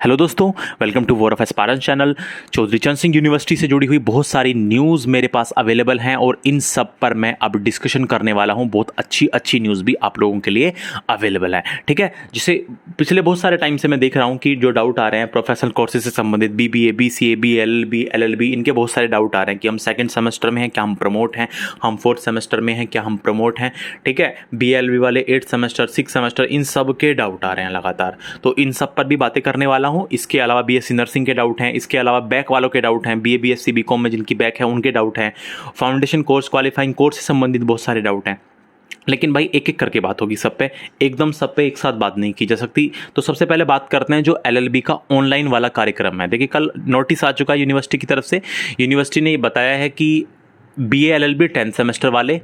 Hello दोस्तों, welcome to war of aspirants channel. Chaudhary Charan Singh university से जुड़ी हुई बहुत सारी न्यूज़ मेरे पास अवेलेबल हैं और इन सब पर मैं अब डिस्कशन करने वाला हूं। बहुत अच्छी न्यूज़ भी आप लोगों के लिए अवेलेबल है, ठीक है। जिसे पिछले बहुत सारे टाइम से मैं देख रहा हूं कि जो डाउट आ रहे हैं प्रोफेशनल कोर्सेज से संबंधित, BBA, BCA, BLLB, LLB, इनके बहुत सारे डाउट आ रहे हैं कि हम सेकेंड सेमेस्टर में हैं, क्या हम प्रमोट हैं, हम फोर्थ सेमेस्टर में हैं, क्या हम प्रमोट हैं, ठीक है। BLB वाले 8th सेमेस्टर, 6th सेमेस्टर, इन सब के डाउट आ रहे हैं लगातार, तो इन सब पर भी बातें करने वाला हूं। इसके अलावा BSc नर्सिंग के डाउट हैं, इसके अलावा बैक वालों के डाउट हैं, BA, BSc, BCom में जिनकी बैक है उनके डाउट हैं, फाउंडेशन कोर्स, क्वालिफाइंग कोर्स से संबंधित बहुत सारे डाउट हैं। लेकिन भाई एक एक करके बात होगी सब पे, एकदम सब पे एक साथ बात नहीं की जा सकती। तो सबसे पहले बात करते हैं जो LLB का ऑनलाइन वाला कार्यक्रम है। देखिए, कल नोटिस आ चुका है यूनिवर्सिटी की तरफ से। यूनिवर्सिटी ने ये बताया है कि BA LLB 10th सेमेस्टर वाले,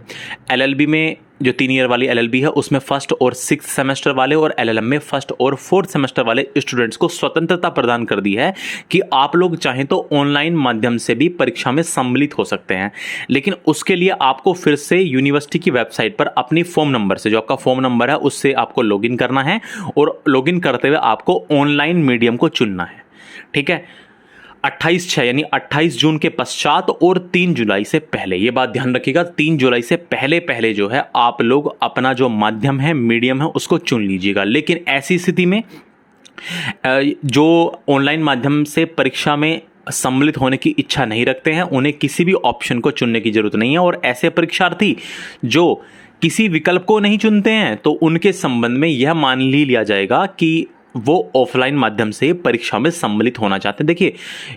LLB में जो 3 ईयर वाली LLB है उसमें फर्स्ट और 6th सेमेस्टर वाले, और LLM में फर्स्ट और 4th सेमेस्टर वाले स्टूडेंट्स को स्वतंत्रता प्रदान कर दी है कि आप लोग चाहें तो ऑनलाइन माध्यम से भी परीक्षा में सम्मिलित हो सकते हैं। लेकिन उसके लिए आपको फिर से यूनिवर्सिटी की वेबसाइट पर अपनी फॉर्म नंबर से, जो आपका फॉर्म नंबर है उससे आपको लॉगिन करना है, और लॉगिन करते हुए आपको ऑनलाइन मीडियम को चुनना है, ठीक है। 28/6 यानी 28 जून के पश्चात और 3 जुलाई से पहले, ये बात ध्यान रखिएगा, 3 जुलाई से पहले पहले जो है आप लोग अपना जो माध्यम है, मीडियम है, उसको चुन लीजिएगा। लेकिन ऐसी स्थिति में जो ऑनलाइन माध्यम से परीक्षा में सम्मिलित होने की इच्छा नहीं रखते हैं, उन्हें किसी भी ऑप्शन को चुनने की जरूरत नहीं है। और ऐसे परीक्षार्थी जो किसी विकल्प को नहीं चुनते हैं, तो उनके संबंध में यह मान लिया जाएगा कि वो ऑफलाइन माध्यम से परीक्षा में सम्मिलित होना चाहते हैं। देखिए,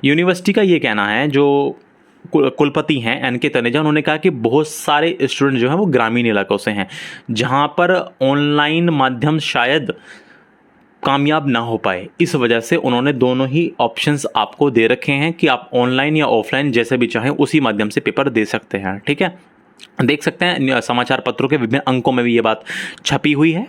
यूनिवर्सिटी का ये कहना है, जो कुलपति हैं NK तनेजा, उन्होंने कहा कि बहुत सारे स्टूडेंट जो हैं वो ग्रामीण इलाकों से हैं, जहां पर ऑनलाइन माध्यम शायद कामयाब ना हो पाए। इस वजह से उन्होंने दोनों ही ऑप्शंस आपको दे रखे हैं कि आप ऑनलाइन या ऑफलाइन जैसे भी चाहें उसी माध्यम से पेपर दे सकते हैं, ठीक है। देख सकते हैं समाचार पत्रों के विभिन्न अंकों में भी ये बात छपी हुई है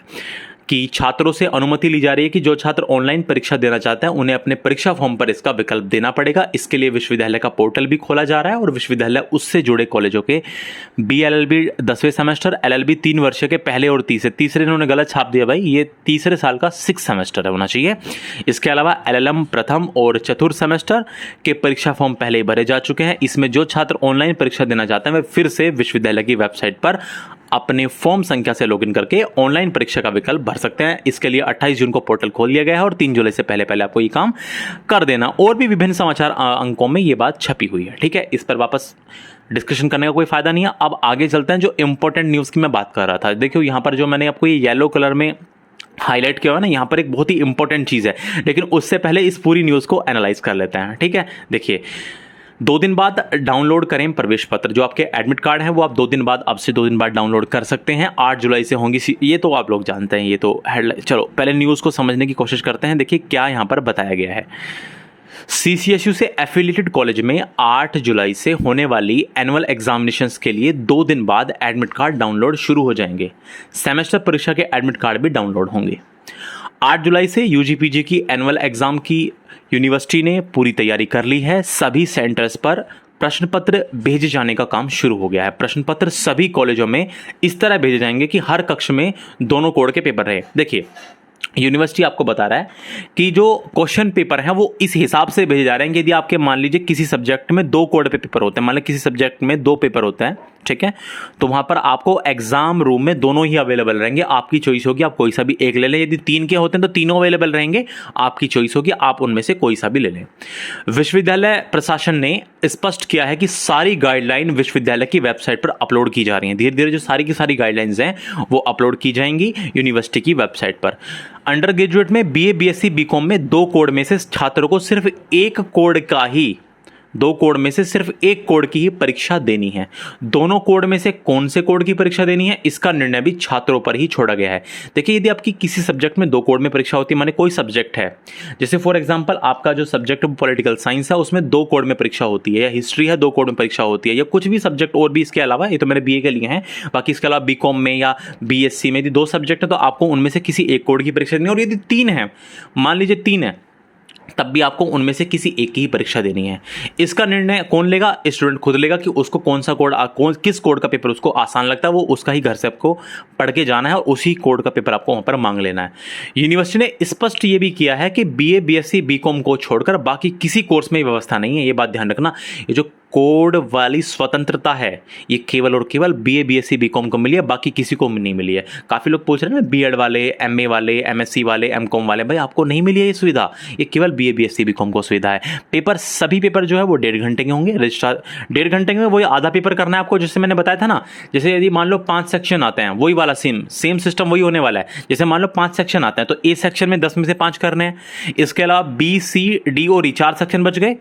कि छात्रों से अनुमति ली जा रही है कि जो छात्र ऑनलाइन परीक्षा देना चाहते हैं उन्हें अपने परीक्षा फॉर्म पर इसका विकल्प देना पड़ेगा। इसके लिए विश्वविद्यालय का पोर्टल भी खोला जा रहा है, और विश्वविद्यालय उससे जुड़े कॉलेजों के BLLB 10वें सेमेस्टर, LLB 3 वर्ष के पहले और तीसरे इन्होंने गलत छाप दिया भाई, ये तीसरे साल का 6th सेमेस्टर होना चाहिए। इसके अलावा LLM प्रथम और चतुर्थ सेमेस्टर के परीक्षा फॉर्म पहले ही भरे जा चुके हैं। इसमें जो छात्र ऑनलाइन परीक्षा देना चाहते हैं वे फिर से विश्वविद्यालय की वेबसाइट पर अपने फॉर्म संख्या से लॉगिन करके ऑनलाइन परीक्षा का विकल्प भर सकते हैं। इसके लिए 28 जून को पोर्टल खोल दिया गया है और 3 जुलाई से पहले पहले आपको ये काम कर देना। और भी विभिन्न समाचार अंकों में ये बात छपी हुई है, ठीक है। इस पर वापस डिस्कशन करने का कोई फायदा नहीं है। अब आगे चलते हैं जो इंपॉर्टेंट न्यूज़ की मैं बात कर रहा था। देखियो, यहाँ पर जो मैंने आपको ये येलो कलर में हाईलाइट किया हुआ ना, यहाँ पर एक बहुत ही इंपॉर्टेंट चीज़ है, लेकिन उससे पहले इस पूरी न्यूज़ को एनालाइज कर लेते हैं, ठीक है। देखिए, 2 दिन बाद डाउनलोड करें प्रवेश पत्र। जो आपके एडमिट कार्ड हैं वो आप 2 दिन बाद, अब से 2 दिन बाद डाउनलोड कर सकते हैं। 8 जुलाई से होंगी, ये तो आप लोग जानते हैं, ये तो हेडलाइन। चलो पहले न्यूज़ को समझने की कोशिश करते हैं। देखिए क्या यहाँ पर बताया गया है। CCSU से एफिलिएटेड कॉलेज में 8 जुलाई से होने वाली एनुअल एग्जामिनेशंस के लिए 2 दिन बाद एडमिट कार्ड डाउनलोड शुरू हो जाएंगे। सेमेस्टर परीक्षा के एडमिट कार्ड भी डाउनलोड होंगे। 8 जुलाई से UG-PG की एनुअल एग्जाम की यूनिवर्सिटी ने पूरी तैयारी कर ली है। सभी सेंटर्स पर प्रश्न पत्र भेजे जाने का काम शुरू हो गया है। प्रश्न पत्र सभी कॉलेजों में इस तरह भेजे जाएंगे कि हर कक्ष में दोनों कोड के पेपर रहे। देखिए, यूनिवर्सिटी आपको बता रहा है कि जो क्वेश्चन पेपर है वो इस हिसाब से भेजे जा रहे हैं कि यदि आपके मान लीजिए किसी सब्जेक्ट में 2 कोड पे पेपर होते हैं, मान लीजिए किसी सब्जेक्ट में 2 पेपर होते हैं, ठीक है, तो वहां पर आपको एग्जाम रूम में दोनों ही अवेलेबल रहेंगे। आपकी चॉइस होगी, आप कोई सा भी एक ले लें। यदि 3 के होते हैं तो तीनों अवेलेबल रहेंगे, आपकी चॉइस होगी, आप उनमें से कोई सा भी ले लें। विश्वविद्यालय प्रशासन ने स्पष्ट किया है कि सारी गाइडलाइन विश्वविद्यालय की वेबसाइट पर अपलोड की जा रही हैं। धीरे धीरे जो सारी की सारी गाइडलाइंस हैं वो अपलोड की जाएंगी यूनिवर्सिटी की वेबसाइट पर। अंडर ग्रेजुएट में BA, BSc, BCom में 2 कोड में से छात्रों को सिर्फ 1 कोड का ही 2 कोड में से सिर्फ 1 कोड की ही परीक्षा देनी है। दोनों कोड में से कौन से कोड की परीक्षा देनी है, इसका निर्णय भी छात्रों पर ही छोड़ा गया है। देखिए, यदि आपकी किसी सब्जेक्ट में 2 कोड में परीक्षा होती है, माने कोई सब्जेक्ट है, जैसे फॉर एग्जांपल आपका जो सब्जेक्ट पॉलिटिकल साइंस है उसमें 2 कोड में परीक्षा होती है, या हिस्ट्री है 2 कोड में परीक्षा होती है, या कुछ भी सब्जेक्ट और भी इसके अलावा, ये तो मैंने BA के लिए हैं, बाकी इसके अलावा BCom में या BSc में यदि 2 सब्जेक्ट है तो आपको उनमें से किसी 1 कोड की परीक्षा देनी है। और यदि 3 है, मान लीजिए 3 है, तब भी आपको उनमें से किसी एक की ही परीक्षा देनी है। इसका निर्णय कौन लेगा? स्टूडेंट खुद लेगा कि उसको कौन सा कोड, किस कोड का पेपर उसको आसान लगता है, वो उसका ही घर से आपको पढ़ के जाना है और उसी कोड का पेपर आपको वहाँ पर मांग लेना है। यूनिवर्सिटी ने स्पष्ट ये भी किया है कि BA BSc BCom को छोड़कर बाकी किसी कोर्स में व्यवस्था नहीं है। ये बात ध्यान रखना, ये जो कोड वाली स्वतंत्रता है ये केवल और केवल BA BSc BCom को मिली है, बाकी किसी को नहीं मिली है। काफ़ी लोग पूछ रहे हैं ना, BEd वाले, MA वाले, MSc वाले, MCom वाले, भाई आपको नहीं मिली है ये सुविधा, ये केवल BA BSc BCom को सुविधा है। पेपर, सभी पेपर जो है वो 1.5 घंटे के होंगे। रजिस्ट्रार 1.5 घंटे में वही आधा पेपर करना है आपको, जैसे मैंने बताया था ना। जैसे यदि मान लो 5 सेक्शन आते हैं, वही वाला सेम सिस्टम वही होने वाला है। जैसे मान लो 5 सेक्शन आते हैं तो A सेक्शन में 10 में से 5 करने हैं। इसके अलावा B C D और E 4 सेक्शन बच गए।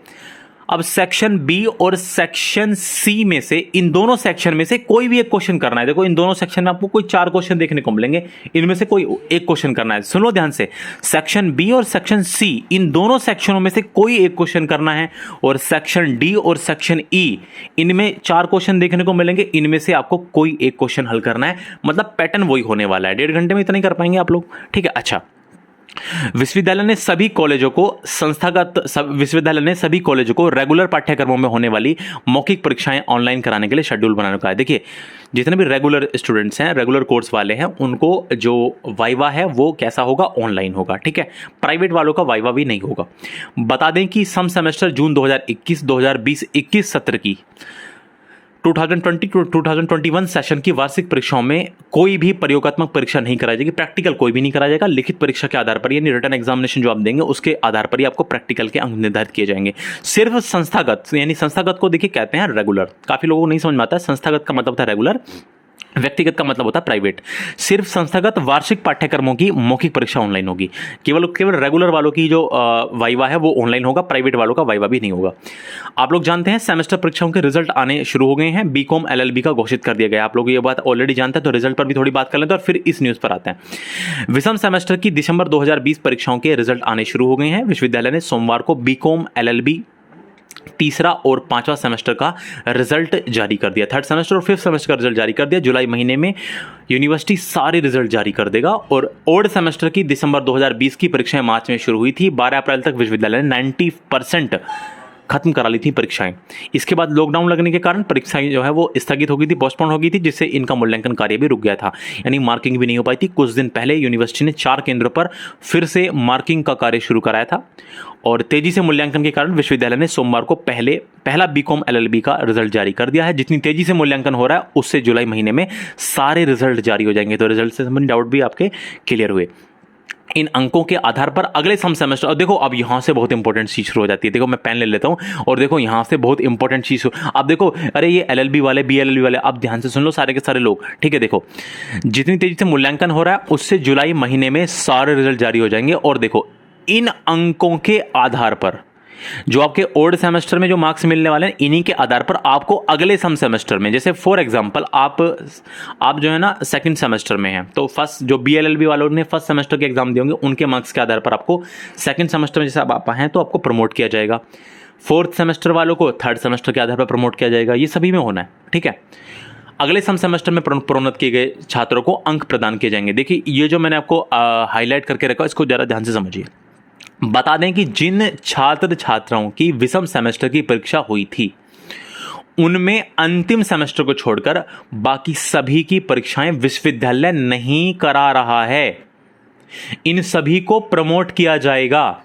अब सेक्शन बी और सेक्शन सी में से, इन दोनों सेक्शन में से कोई भी एक क्वेश्चन करना है। देखो इन दोनों सेक्शन में आपको कोई 4 क्वेश्चन देखने को मिलेंगे, इनमें से कोई एक क्वेश्चन करना है। सुनो ध्यान से, सेक्शन बी और सेक्शन सी, इन दोनों सेक्शनों में से कोई एक क्वेश्चन करना है। और सेक्शन डी और सेक्शन ई, इनमें 4 क्वेश्चन देखने को मिलेंगे, इनमें से आपको कोई एक क्वेश्चन हल करना है। मतलब पैटर्न वही होने वाला है। 1.5 घंटे में इतना ही कर पाएंगे आप लोग, ठीक है। अच्छा, विश्वविद्यालय ने सभी कॉलेजों को रेगुलर पाठ्यक्रमों में होने वाली मौखिक परीक्षाएं ऑनलाइन कराने के लिए शेड्यूल बनाने को कहा है। देखिए, जितने भी रेगुलर स्टूडेंट्स हैं, रेगुलर कोर्स वाले हैं, उनको जो वाइवा है वो कैसा होगा? ऑनलाइन होगा, ठीक है। प्राइवेट वालों का वाइवा भी नहीं होगा। बता दें कि सम सेमेस्टर जून 2021 सत्र की 2020-2021 सेशन की वार्षिक परीक्षाओं में कोई भी प्रयोगात्मक परीक्षा नहीं कराई जाएगी। प्रैक्टिकल कोई भी नहीं कराया जाएगा। लिखित परीक्षा के आधार पर, यानी रिटन एग्जामिनेशन जो आप देंगे उसके आधार पर ही आपको प्रैक्टिकल के अंक निर्धारित किए जाएंगे। सिर्फ संस्थागत, यानी संस्थागत को देखिए कहते हैं रेगुलर। काफी लोगों को नहीं समझ में आता है, संस्थागत का मतलब होता है रेगुलर, व्यक्तिगत का मतलब होता है प्राइवेट। सिर्फ संस्थागत वार्षिक पाठ्यक्रमों की मौखिक परीक्षा ऑनलाइन होगी। केवल रेगुलर वालों की जो वाइवा है वो ऑनलाइन होगा, प्राइवेट वालों का वाइवा भी नहीं होगा। आप लोग जानते हैं सेमेस्टर परीक्षाओं के रिजल्ट आने शुरू हो गए हैं। BCom LLB का घोषित कर दिया गया। आप लोग ये बात ऑलरेडी जानते हैं, तो रिजल्ट पर भी थोड़ी बात कर लेते हैं और फिर इस न्यूज पर आते हैं। विषम सेमेस्टर की दिसंबर 2020 परीक्षाओं के रिजल्ट आने शुरू हो गए हैं। विश्वविद्यालय ने सोमवार को BCom LLB तीसरा और 5वां सेमेस्टर का रिजल्ट जारी कर दिया। 3rd सेमेस्टर और 5th सेमेस्टर का रिजल्ट जारी कर दिया। जुलाई महीने में यूनिवर्सिटी सारे रिजल्ट जारी कर देगा। और ओड सेमेस्टर की दिसंबर 2020 की परीक्षाएं मार्च में शुरू हुई थी। 12 अप्रैल तक विश्वविद्यालय ने 90% खत्म करा ली थी परीक्षाएं। इसके बाद लॉकडाउन लगने के कारण परीक्षाएं जो है वो स्थगित हो गई थी, पोस्टपोन हो गई थी, जिससे इनका मूल्यांकन कार्य भी रुक गया था, यानी मार्किंग भी नहीं हो पाई थी। कुछ दिन पहले यूनिवर्सिटी ने 4 केंद्रों पर फिर से मार्किंग का कार्य शुरू कराया था। और तेजी से मूल्यांकन के कारण विश्वविद्यालय ने सोमवार को पहला BCom LLB का रिजल्ट जारी कर दिया है। जितनी तेजी से मूल्यांकन हो रहा है उससे जुलाई महीने में सारे रिजल्ट जारी हो जाएंगे। तो रिजल्ट से संबंधित डाउट भी आपके क्लियर हुए। इन अंकों के आधार पर अगले सम सेमेस्टर, और देखो अब यहां से बहुत इंपॉर्टेंट चीज शुरू हो जाती है। देखो मैं पेन ले लेता हूं और देखो यहां से बहुत इंपॉर्टेंट चीज। अब देखो, अरे ये LLB वाले, BLLB वाले, अब ध्यान से सुन लो सारे के सारे लोग, ठीक है। देखो जितनी तेजी से मूल्यांकन हो रहा है उससे जुलाई महीने में सारे रिजल्ट जारी हो जाएंगे। और देखो इन अंकों के आधार पर जो आपके ओल्ड सेमेस्टर में जो मार्क्स मिलने वाले हैं, इन्हीं के आधार पर आपको अगले सम सेमेस्टर में, जैसे फॉर एग्जांपल आप जो है ना 2nd सेमेस्टर में हैं, तो फर्स्ट जो BLLB वालों ने 1st सेमेस्टर के एग्जाम दिए होंगे उनके मार्क्स के आधार पर आपको 2nd सेमेस्टर में जैसे आप हैं तो आपको प्रमोट किया जाएगा। 4th सेमेस्टर वालों को 3rd सेमेस्टर के आधार पर प्रमोट किया जाएगा। ये सभी में होना है, ठीक है। अगले सम सेमेस्टर में प्रोन्नत किए गए छात्रों को अंक प्रदान किए जाएंगे। देखिए ये जो मैंने आपको हाईलाइट करके रखा, इसको जरा ध्यान से समझिए। बता दें कि जिन छात्र छात्राओं की विषम सेमेस्टर की परीक्षा हुई थी उनमें अंतिम सेमेस्टर को छोड़कर बाकी सभी की परीक्षाएं विश्वविद्यालय नहीं करा रहा है। इन सभी को प्रमोट किया जाएगा।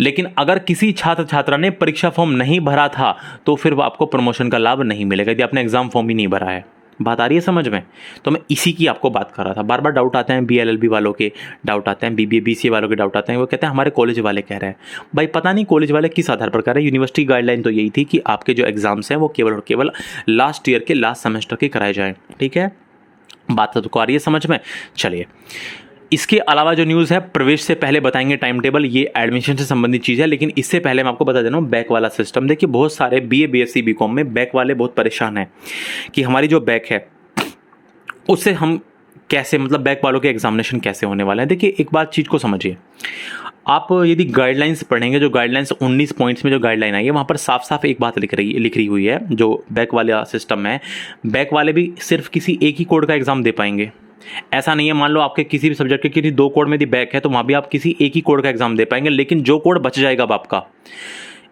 लेकिन अगर किसी छात्र छात्रा ने परीक्षा फॉर्म नहीं भरा था तो फिर आपको प्रमोशन का लाभ नहीं मिलेगा यदि आपने एग्जाम फॉर्म ही नहीं भरा है। बात आ रही है समझ में? तो मैं इसी की आपको बात कर रहा था। बार बार डाउट आते हैं, BLLB वालों के डाउट आते हैं, BBA BCA वालों के डाउट आते हैं। वो कहते हैं हमारे कॉलेज वाले कह रहे हैं। भाई पता नहीं कॉलेज वाले किस आधार पर कह रहे हैं। यूनिवर्सिटी गाइडलाइन तो यही थी कि आपके जो एग्जाम्स हैं वो केवल और केवल लास्ट ईयर के लास्ट सेमेस्टर के कराए जाएं, ठीक है। बात तो आ रही है समझ में? चलिए, इसके अलावा जो न्यूज़ है, प्रवेश से पहले बताएंगे टाइम टेबल, ये एडमिशन से संबंधित चीज़ है। लेकिन इससे पहले मैं आपको बता दे रहा हूँ बैक वाला सिस्टम। देखिए बहुत सारे BA BSc BCom में बैक वाले बहुत परेशान हैं कि हमारी जो बैक है उससे हम कैसे, मतलब बैक वालों के एग्जामिनेशन कैसे होने वाले हैं। देखिए एक बात चीज़ को समझिए, आप यदि गाइडलाइंस पढ़ेंगे, जो गाइडलाइंस 19 पॉइंट्स में जो गाइडलाइन आई है वहाँ पर साफ साफ एक बात लिख रही हुई है। जो बैक वाला सिस्टम है, बैक वाले भी सिर्फ किसी एक ही कोड का एग्जाम दे पाएंगे, ऐसा नहीं है मान लो आपके किसी भी सब्जेक्ट के किसी 2 कोड में यदि बैक है तो वहाँ भी आप किसी एक ही कोड का एग्जाम दे पाएंगे, लेकिन जो कोड बच जाएगा अब आपका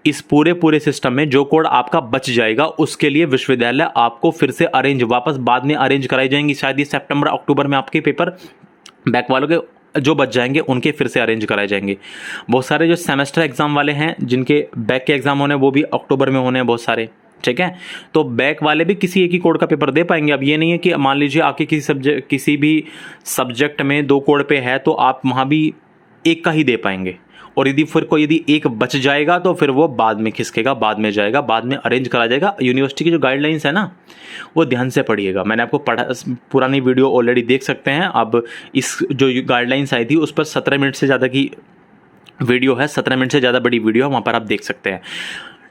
इस पूरे सिस्टम में, जो कोड आपका बच जाएगा उसके लिए विश्वविद्यालय आपको फिर से अरेंज वापस बाद में अरेंज कराई जाएंगी। शायद ये सितंबर अक्टूबर में आपके पेपर बैक वालों के जो बच जाएंगे उनके फिर से अरेंज कराए जाएंगे। बहुत सारे जो सेमेस्टर एग्जाम वाले हैं जिनके बैक के एग्जाम होने वो भी अक्टूबर में होने हैं बहुत सारे, ठीक है। तो बैक वाले भी किसी एक ही कोड का पेपर दे पाएंगे। अब ये नहीं है कि मान लीजिए आपके किसी भी सब्जेक्ट में 2 कोड पे है तो आप वहाँ भी एक का ही दे पाएंगे, और यदि एक बच जाएगा तो फिर वो बाद में खिसकेगा, बाद में जाएगा, बाद में अरेंज करा जाएगा। यूनिवर्सिटी की जो गाइडलाइंस है ना वो ध्यान से पढ़िएगा। मैंने आपको पुरानी वीडियो ऑलरेडी देख सकते हैं। अब इस जो गाइडलाइंस आई थी उस पर 17 मिनट से ज़्यादा की वीडियो है, 17 मिनट से ज़्यादा बड़ी वीडियो है, वहाँ पर आप देख सकते हैं।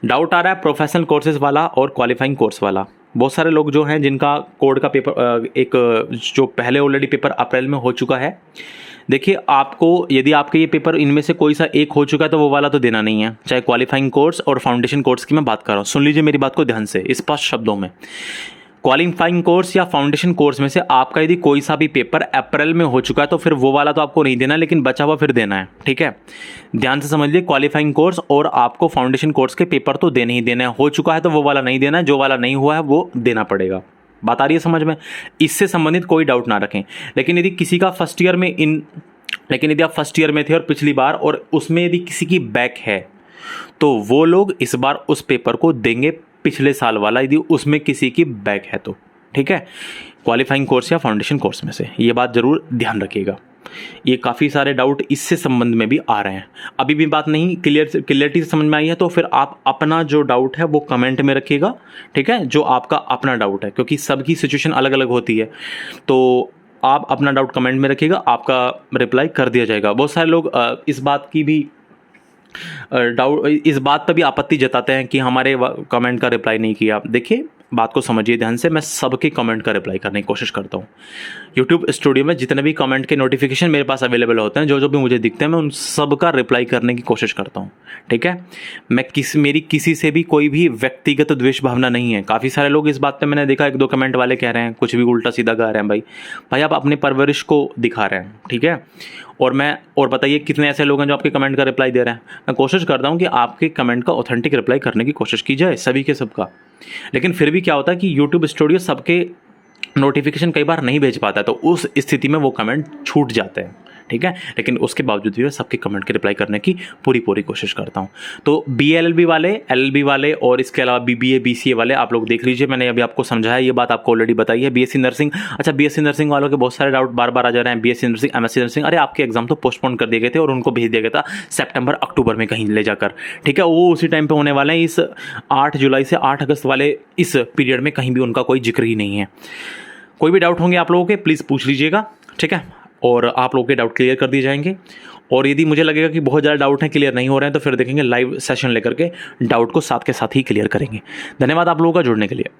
डाउट आ रहा है प्रोफेशनल कोर्सेज वाला और क्वालिफाइंग कोर्स वाला। बहुत सारे लोग जो हैं जिनका कोड का पेपर जो पहले ऑलरेडी पेपर अप्रैल में हो चुका है, देखिए आपको यदि आपके ये पेपर इनमें से कोई सा एक हो चुका है तो वो वाला तो देना नहीं है। चाहे क्वालिफाइंग कोर्स और फाउंडेशन कोर्स की मैं बात कर रहा हूँ, सुन लीजिए मेरी बात को ध्यान से स्पष्ट शब्दों में। क्वालिफाइंग कोर्स या फाउंडेशन कोर्स में से आपका यदि कोई सा भी पेपर अप्रैल में हो चुका है तो फिर वो वाला तो आपको नहीं देना, लेकिन बचा हुआ फिर देना है, ठीक है। ध्यान से समझ लीजिए, क्वालिफाइंग कोर्स और आपको फाउंडेशन कोर्स के पेपर तो देने ही देना है। हो चुका है तो वो वाला नहीं देना है, जो वाला नहीं हुआ है वो देना पड़ेगा। बात आ रही है समझ में? इससे संबंधित कोई डाउट ना रखें। लेकिन यदि किसी का फर्स्ट ईयर में लेकिन यदि आप फर्स्ट ईयर में थे और पिछली बार और उसमें यदि किसी की बैक है तो वो लोग इस बार उस पेपर को देंगे पिछले साल वाला, यदि उसमें किसी की बैक है तो, ठीक है। क्वालिफाइंग कोर्स या फाउंडेशन कोर्स में से, ये बात जरूर ध्यान रखिएगा। ये काफ़ी सारे डाउट इससे संबंध में भी आ रहे हैं। अभी भी बात नहीं क्लियरिटी से समझ में आई है तो फिर आप अपना जो डाउट है वो कमेंट में रखिएगा, ठीक है, जो आपका अपना डाउट है, क्योंकि सबकी सिचुएशन अलग अलग होती है। तो आप अपना डाउट कमेंट में रखिएगा, आपका रिप्लाई कर दिया जाएगा। बहुत सारे लोग इस बात पर भी आपत्ति जताते हैं कि हमारे कमेंट का रिप्लाई नहीं किया। देखिए बात को समझिए ध्यान से, मैं सबके कमेंट का रिप्लाई करने की कोशिश करता हूँ। यूट्यूब स्टूडियो में जितने भी कमेंट के नोटिफिकेशन मेरे पास अवेलेबल होते हैं, जो भी मुझे दिखते हैं, मैं उन सब का रिप्लाई करने की कोशिश करता हूँ, ठीक है। मेरी किसी से भी कोई भी व्यक्तिगत द्वेष भावना नहीं है। काफ़ी सारे लोग इस बात पे मैंने देखा 1-2 कमेंट वाले कह रहे हैं, कुछ भी उल्टा सीधा गा रहे हैं। भाई आप अपने परवरिश को दिखा रहे हैं, ठीक है। और बताइए कितने ऐसे लोग हैं जो आपके कमेंट का रिप्लाई दे रहे हैं। मैं कोशिश करता हूँ कि आपके कमेंट का ऑथेंटिक रिप्लाई करने की कोशिश की जाए, सभी के सबका। लेकिन फिर भी क्या होता है कि यूट्यूब स्टूडियो सबके नोटिफिकेशन कई बार नहीं भेज पाता है, तो उस स्थिति में वो कमेंट छूट जाते हैं, ठीक है। लेकिन उसके बावजूद भी मैं सबके कमेंट के रिप्लाई करने की पूरी कोशिश करता हूँ। तो BLLB वाले, LLB वाले और इसके अलावा BBA BCA वाले आप लोग देख लीजिए, मैंने अभी आपको समझाया, ये बात आपको ऑलरेडी बताई है। BSc नर्सिंग, अच्छा BSc नर्सिंग वालों के बहुत सारे डाउट बार आ जा रहे हैं। BSc नर्सिंग, MSc नर्सिंग, अरे आपके एग्जाम तो पोस्टपोन कर दिए गए थे और उनको भेज दिया गया था सितंबर अक्टूबर में कहीं ले जाकर, ठीक है। वो उसी टाइम पर होने वाले हैं। इस 8 जुलाई से 8 अगस्त वाले इस पीरियड में कहीं भी उनका कोई जिक्र ही नहीं है। कोई भी डाउट होंगे आप लोगों के प्लीज़ पूछ लीजिएगा, ठीक है, और आप लोगों के डाउट क्लियर कर दिए जाएंगे। और यदि मुझे लगेगा कि बहुत ज़्यादा डाउट हैं, क्लियर नहीं हो रहे हैं, तो फिर देखेंगे लाइव सेशन लेकर के डाउट को साथ के साथ ही क्लियर करेंगे। धन्यवाद आप लोगों का जुड़ने के लिए।